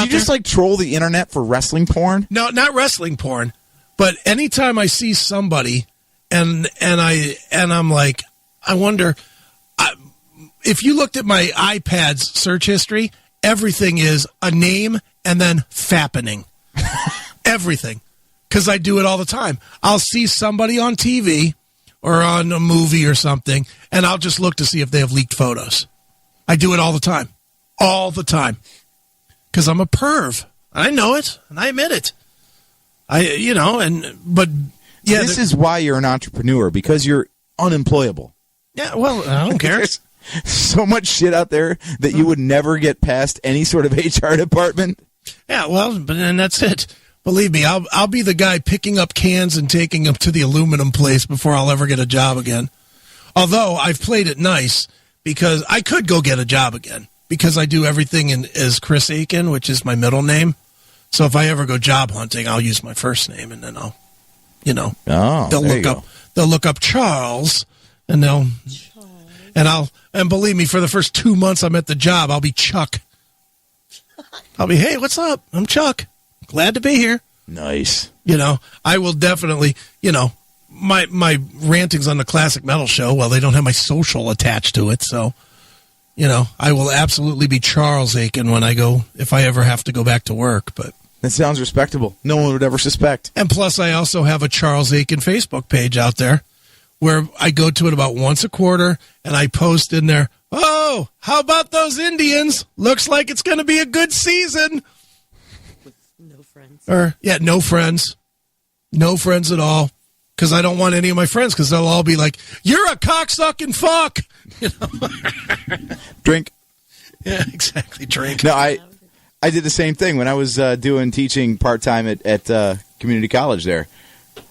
out there. Do you just like troll the internet for wrestling porn? No, not wrestling porn. But anytime I see somebody and I'm like, I wonder, if you looked at my iPad's search history, everything is a name and then fappening. Everything. Because I do it all the time. I'll see somebody on TV or on a movie or something, and I'll just look to see if they have leaked photos. I do it all the time. All the time. Because I'm a perv. I know it, and I admit it. But yeah. This is why you're an entrepreneur, because you're unemployable. Yeah, well, I don't care. There's so much shit out there that you would never get past any sort of HR department. Yeah, well, and that's it. Believe me, I'll be the guy picking up cans and taking them to the aluminum place before I'll ever get a job again. Although I've played it nice because I could go get a job again because I do everything as Chris Aiken, which is my middle name. So if I ever go job hunting, I'll use my first name, and then I'll, they'll look up Charles, and and believe me, for the first 2 months I'm at the job, I'll be Chuck. I'll be, hey, what's up? I'm Chuck. Glad to be here. Nice. I will definitely, my rantings on the Classic Metal Show, well, they don't have my social attached to it, so, I will absolutely be Charles Aiken if I ever have to go back to work, but. That sounds respectable. No one would ever suspect. And plus, I also have a Charles Aiken Facebook page out there where I go to it about once a quarter, and I post in there, oh, how about those Indians? Looks like it's going to be a good season. With no friends. No friends. No friends at all. Because I don't want any of my friends, because they'll all be like, you're a cocksucking fuck. Drink. Yeah, exactly. Drink. No, I did the same thing when I was teaching part-time at community college there.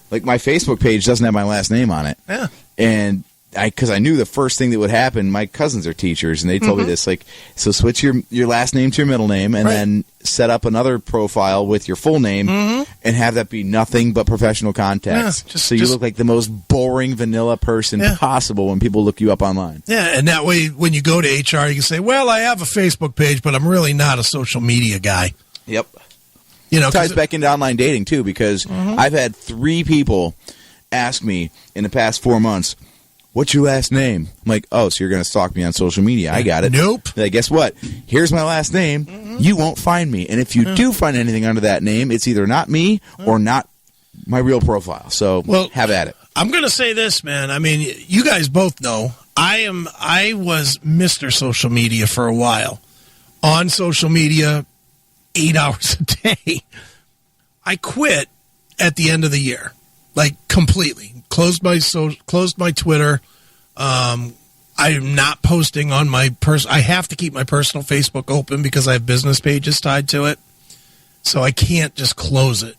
Like, my Facebook page doesn't have my last name on it. Yeah. And because I knew the first thing that would happen, my cousins are teachers, and they told me this, like, so switch your last name to your middle name, and then set up another profile with your full name, and have that be nothing but professional contacts. Yeah, so you look like the most boring vanilla person possible when people look you up online. Yeah, and that way, when you go to HR, you can say, well, I have a Facebook page, but I'm really not a social media guy. Yep. Ties back into online dating, too, because I've had 3 people ask me in the past 4 months, what's your last name? I'm like, oh, so you're going to stalk me on social media. I got it. Nope. Like, guess what? Here's my last name. You won't find me. And if you do find anything under that name, it's either not me or not my real profile. So have at it. I'm going to say this, man. I mean, you guys both know I was Mr. Social Media for a while. On social media 8 hours a day. I quit at the end of the year. Like, completely. Closed my Twitter. I'm not posting on my I have to keep my personal Facebook open because I have business pages tied to it. So I can't just close it.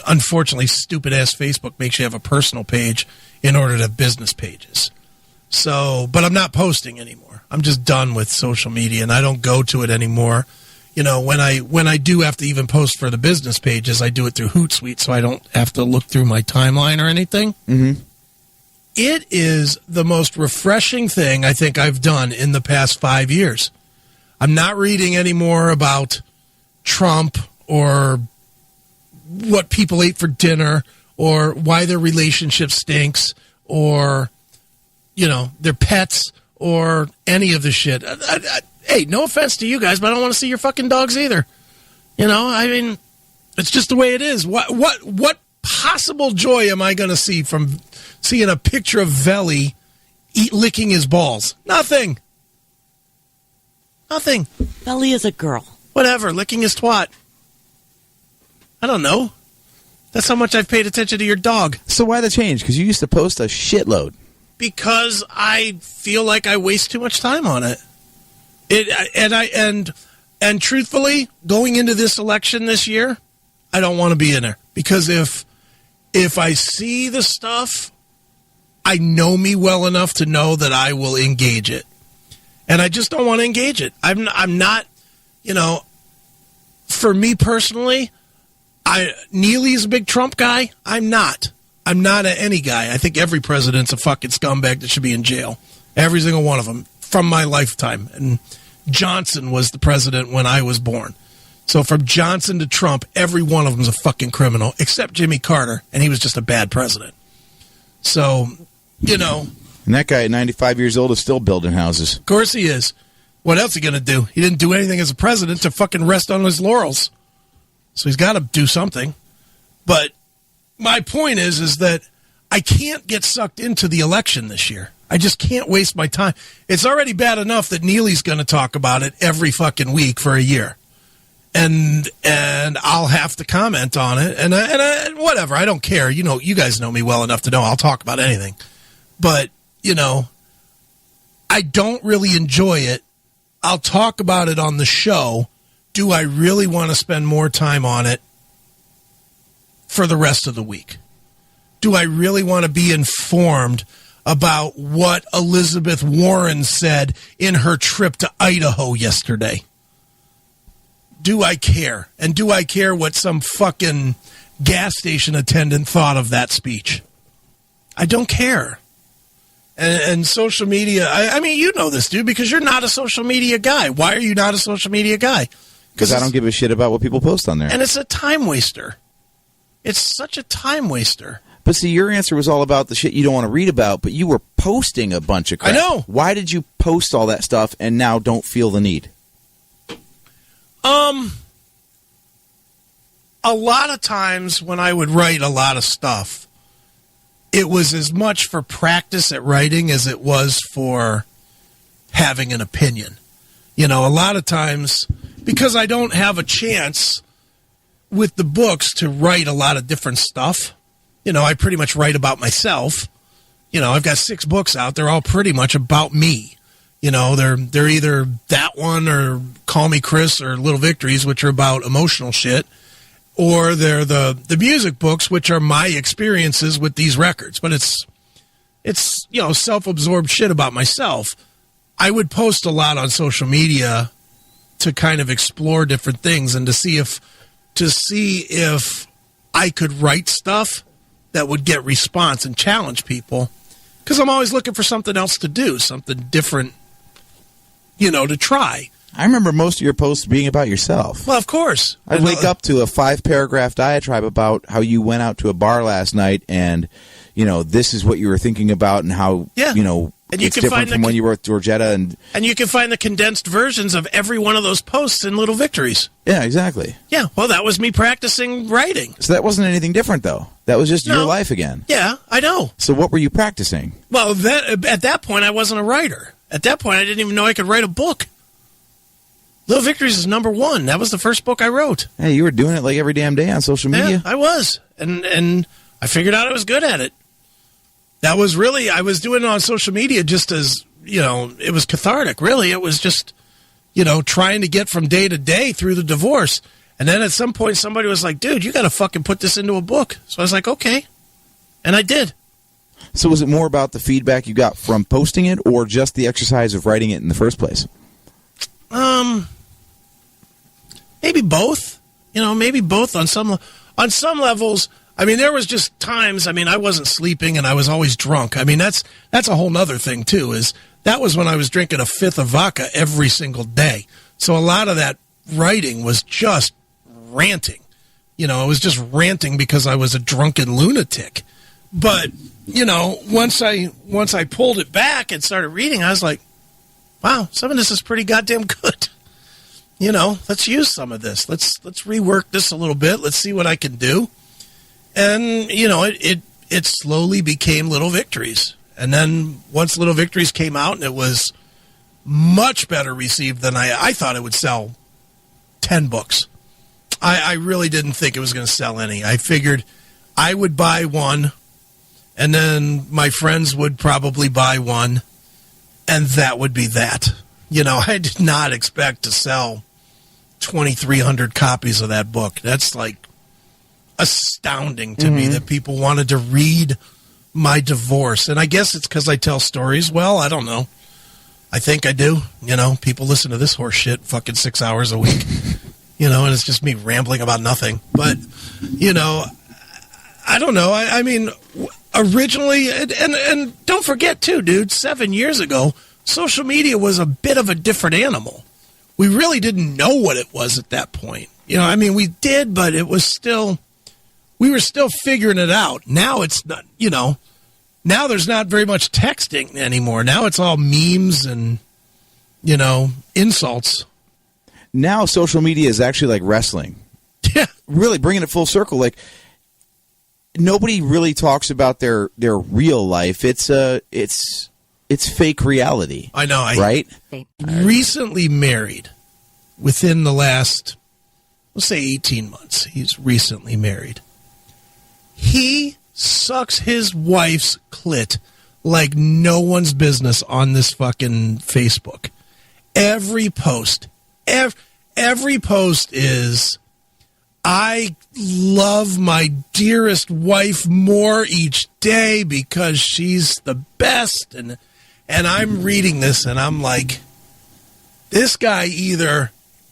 Unfortunately, stupid-ass Facebook makes you have a personal page in order to have business pages. So, but I'm not posting anymore. I'm just done with social media, and I don't go to it anymore. When I do have to even post for the business pages, I do it through Hootsuite, so I don't have to look through my timeline or anything. Mm-hmm. It is the most refreshing thing I think I've done in the past 5 years. I'm not reading anymore about Trump or what people ate for dinner or why their relationship stinks or, their pets or any of the shit. Hey, no offense to you guys, but I don't want to see your fucking dogs either. It's just the way it is. What possible joy am I going to see from seeing a picture of Veli licking his balls? Nothing. Veli is a girl. Whatever, licking his twat. I don't know. That's how much I've paid attention to your dog. So why the change? Because you used to post a shitload. Because I feel like I waste too much time on it. And truthfully, going into this election this year, I don't want to be in there because if I see the stuff, I know me well enough to know that I will engage it, and I just don't want to engage it. I'm not, for me personally, Neely's a big Trump guy. I'm not any guy. I think every president's a fucking scumbag that should be in jail. Every single one of them from my lifetime. And Johnson was the president when I was born. So from Johnson to Trump, every one of them is a fucking criminal, except Jimmy Carter, and he was just a bad president. So, you know. And that guy at 95 years old is still building houses. Of course he is. What else is he going to do? He didn't do anything as a president to fucking rest on his laurels. So he's got to do something. But my point is that I can't get sucked into the election this year. I just can't waste my time. It's already bad enough that Neely's going to talk about it every fucking week for a year. And I'll have to comment on it. And whatever, I don't care. You know, you guys know me well enough to know I'll talk about anything. But, you know, I don't really enjoy it. I'll talk about it on the show. Do I really want to spend more time on it for the rest of the week? Do I really want to be informed about what Elizabeth Warren said in her trip to Idaho yesterday? Do I care? And do I care what some fucking gas station attendant thought of that speech? I don't care. And social media, I mean, you know this, dude, because you're not a social media guy. Why are you not a social media guy? Because I don't give a shit about what people post on there. And it's a time waster. It's such a time waster. But see, your answer was all about the shit you don't want to read about, but you were posting a bunch of crap. I know. Why did you post all that stuff and now don't feel the need? A lot of times when I would write a lot of stuff, it was as much for practice at writing as it was for having an opinion. You know, a lot of times, because I don't have a chance with the books to write a lot of different stuff, you know, I pretty much write about myself. You know, I've got 6 books out. They're all pretty much about me. You know, they're either that one or Call Me Chris or Little Victories, which are about emotional shit, or they're the music books, which are my experiences with these records. But it's you know, self-absorbed shit about myself. I would post a lot on social media to kind of explore different things and to see if I could write stuff that would get response and challenge people, because I'm always looking for something else to do, something different, you know, to try. I remember most of your posts being about yourself. Well, of course. I'd wake up to a 5-paragraph diatribe about how you went out to a bar last night and, you know, this is what you were thinking about and how, you know, and you it's different from when you were with Georgetta. And you can find the condensed versions of every one of those posts in Little Victories. Yeah, exactly. Yeah, well, that was me practicing writing. So that wasn't anything different, though. That was just your life again. Yeah, I know. So what were you practicing? Well, at that point, I wasn't a writer. At that point, I didn't even know I could write a book. Little Victories is #1. That was the first book I wrote. Hey, you were doing it like every damn day on social media. Yeah, I was. And I figured out I was good at it. That was really, I was doing it on social media just as, you know, it was cathartic, really. It was just, you know, trying to get from day to day through the divorce. And then at some point, somebody was like, dude, you got to fucking put this into a book. So I was like, okay. And I did. So was it more about the feedback you got from posting it or just the exercise of writing it in the first place? Maybe both. You know, maybe both on some levels. I mean, there was just times, I mean, I wasn't sleeping and I was always drunk. I mean, that's a whole nother thing, too, is that was when I was drinking a 5th of vodka every single day. So a lot of that writing was just ranting. You know, it was just ranting because I was a drunken lunatic. But, you know, once I pulled it back and started reading, I was like, wow, some of this is pretty goddamn good. You know, let's use some of this. Let's rework this a little bit. Let's see what I can do. And, you know, it slowly became Little Victories. And then once Little Victories came out and it was much better received than I thought it would sell 10 books. I really didn't think it was going to sell any. I figured I would buy one and then my friends would probably buy one and that would be that. You know, I did not expect to sell 2,300 copies of that book. That's like astounding to me that people wanted to read my divorce. And I guess it's because I tell stories well. I don't know. I think I do. You know, people listen to this horse shit fucking 6 hours a week. You know, and it's just me rambling about nothing. But, you know, I don't know. I mean, originally, and don't forget, too, dude, 7 years ago, social media was a bit of a different animal. We really didn't know what it was at that point. I mean, we did, but it was still, we were still figuring it out. Now it's not, now there's not very much texting anymore. Now it's all memes and, insults. Now social media is actually like wrestling. Yeah. Really bringing it full circle. Like, nobody really talks about their real life. It's fake reality. I know. Right? Recently married within the last, let's say 18 months. He's recently married. He sucks his wife's clit like no one's business on this fucking Facebook. Every post is, I love my dearest wife more each day because she's the best. And I'm reading this and I'm like, this guy either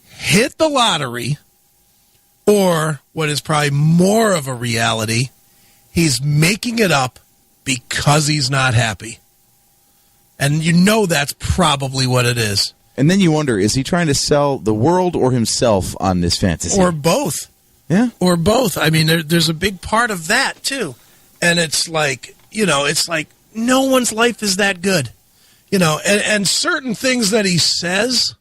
hit the lottery or, what is probably more of a reality, he's making it up because he's not happy. And that's probably what it is. And then you wonder, is he trying to sell the world or himself on this fantasy? Or both. Yeah. Or both. I mean, there's a big part of that, too. And it's like, it's like no one's life is that good. And certain things that he says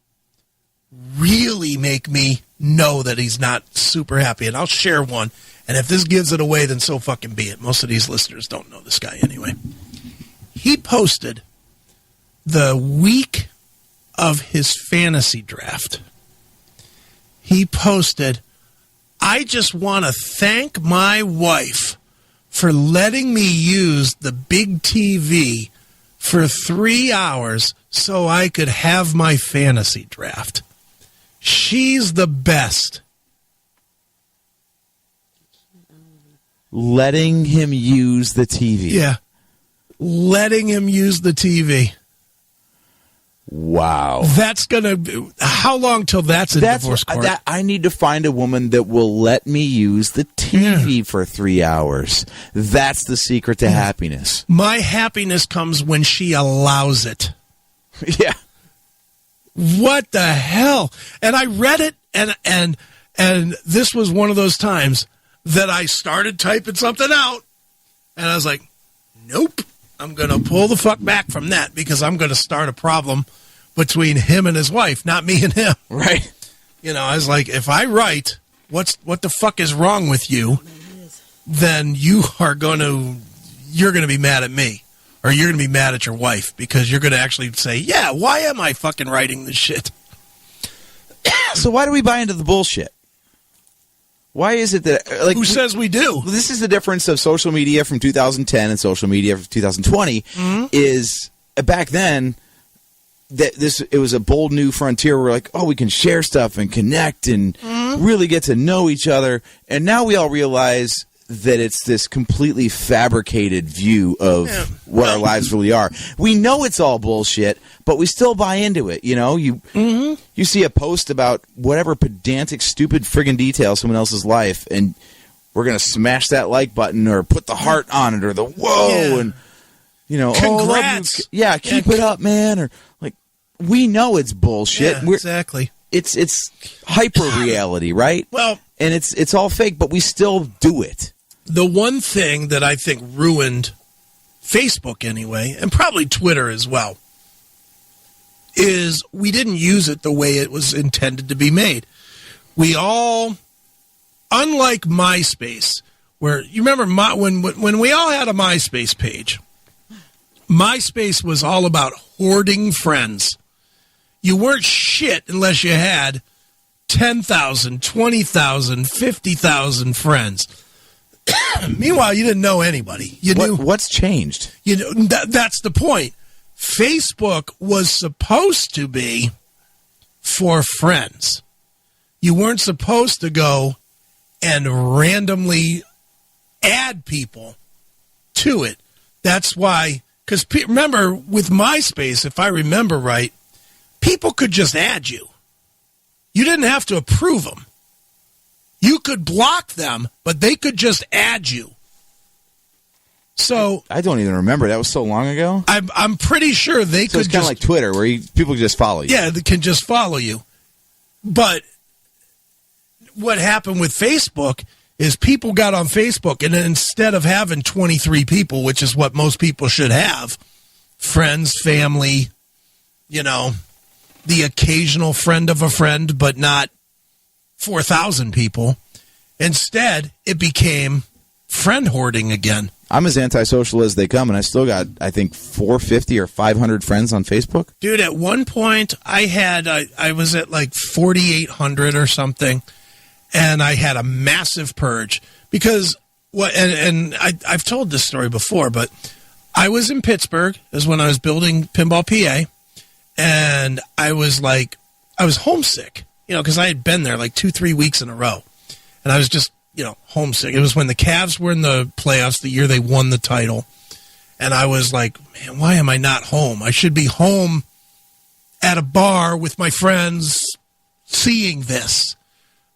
really make me know that he's not super happy. And I'll share one. And if this gives it away, then so fucking be it. Most of these listeners don't know this guy anyway. He posted the week of his fantasy draft. He posted, I just want to thank my wife for letting me use the big TV for 3 hours so I could have my fantasy draft. She's the best. Letting him use the TV. Yeah. Letting him use the TV. Wow. That's going to... How long till that's in divorce court? I need to find a woman that will let me use the TV for 3 hours. That's the secret to happiness. My happiness comes when she allows it. Yeah. What the hell? And I read it, and this was one of those times that I started typing something out, and I was like, nope. I'm going to pull the fuck back from that because I'm going to start a problem between him and his wife, not me and him. Right. I was like, if I write, what the fuck is wrong with you, then you're going to be mad at me, or you're going to be mad at your wife because you're going to actually say, yeah, why am I fucking writing this shit? So why do we buy into the bullshit? Why is it that... Who says we do? This is the difference of social media from 2010 and social media from 2020, is back then, it was a bold new frontier where we can share stuff and connect and really get to know each other. And now we all realize that it's this completely fabricated view of what our lives really are. We know it's all bullshit, but we still buy into it. You see a post about whatever pedantic, stupid friggin' detail someone else's life, and we're gonna smash that like button or put the heart on it or the whoa and congrats. Keep it up, man. Or we know it's bullshit. Yeah, exactly. It's hyper reality, right? Well, and it's all fake, but we still do it. The one thing that I think ruined Facebook anyway, and probably Twitter as well, is we didn't use it the way it was intended to be made. We all, unlike MySpace, where you remember when we all had a MySpace page, MySpace was all about hoarding friends. You weren't shit unless you had 10,000, 20,000, 50,000 friends. Meanwhile, you didn't know anybody. You knew what's changed. That's the point. Facebook was supposed to be for friends. You weren't supposed to go and randomly add people to it. That's why, because remember, with MySpace, if I remember right, people could just add you. You didn't have to approve them. You could block them, but they could just add you. So I don't even remember. That was so long ago. I'm pretty sure they could. It's kind of like Twitter, where people just follow you. Yeah, they can just follow you. But what happened with Facebook is people got on Facebook, and instead of having 23 people, which is what most people should have, friends, family, the occasional friend of a friend, but not 4,000 people. Instead, it became friend hoarding again. I'm as antisocial as they come, and I still got, I think, 450 or 500 friends on Facebook. Dude, at one point, I was at like 4,800 or something, and I had a massive purge because I've told this story before, but I was in Pittsburgh, is when I was building Pinball PA, and I was homesick, because I had been there like 2-3 weeks in a row, and I was just, homesick. It was when the Cavs were in the playoffs, the year they won the title, and I was like, man, why am I not home? I should be home at a bar with my friends seeing this.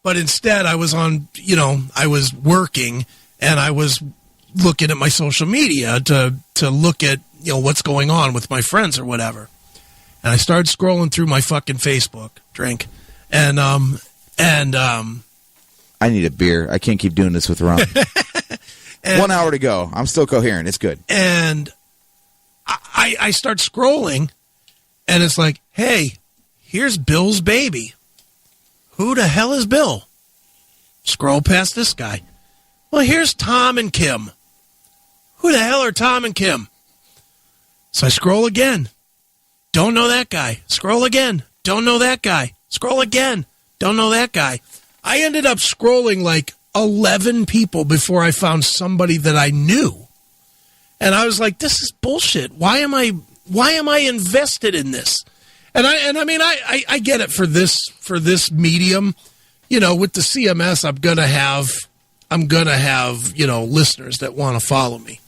But instead, I was I was working, and I was looking at my social media to look at, what's going on with my friends or whatever. And I started scrolling through my fucking Facebook, and I need a beer. I can't keep doing this with rum. 1 hour to go. I'm still coherent. It's good. And I start scrolling, and it's like, hey, here's Bill's baby. Who the hell is Bill? Scroll past this guy. Well, here's Tom and Kim. Who the hell are Tom and Kim? So I scroll again. Don't know that guy. Scroll again. Don't know that guy. Scroll again. Don't know that guy. I ended up scrolling like 11 people before I found somebody that I knew. And I was like, this is bullshit. Why am I invested in this? And I get it for this medium, with the CMS, I'm gonna have, listeners that want to follow me.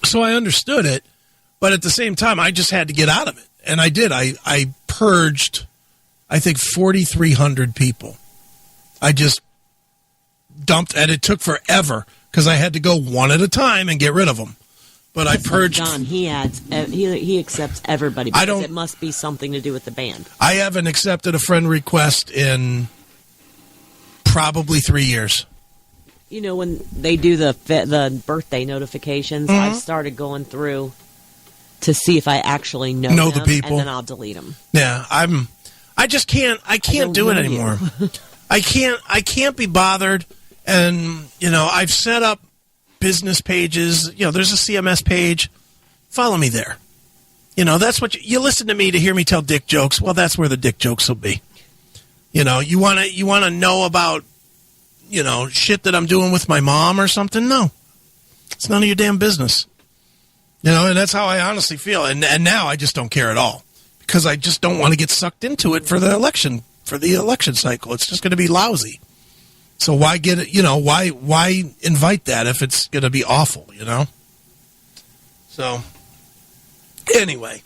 So I understood it, but at the same time, I just had to get out of it. And I did. I purged, I think, 4,300 people. I just dumped, and it took forever because I had to go one at a time and get rid of them. But I purged. John, he accepts everybody because it must be something to do with the band. I haven't accepted a friend request in probably 3 years. When they do the birthday notifications, Mm-hmm. I've started going through to see if I actually know the them, people, and then I'll delete them. Yeah, I just can't. I can't do it anymore. I can't be bothered. And I've set up business pages. There's a CMS page. Follow me there. That's what you listen to me to hear me tell dick jokes. Well, that's where the dick jokes will be. You want to know about shit that I'm doing with my mom or something? No, it's none of your damn business. And that's how I honestly feel. And now I just don't care at all because I just don't want to get sucked into it for the election cycle. It's just going to be lousy. So why get it? Why invite that if it's going to be awful? So anyway,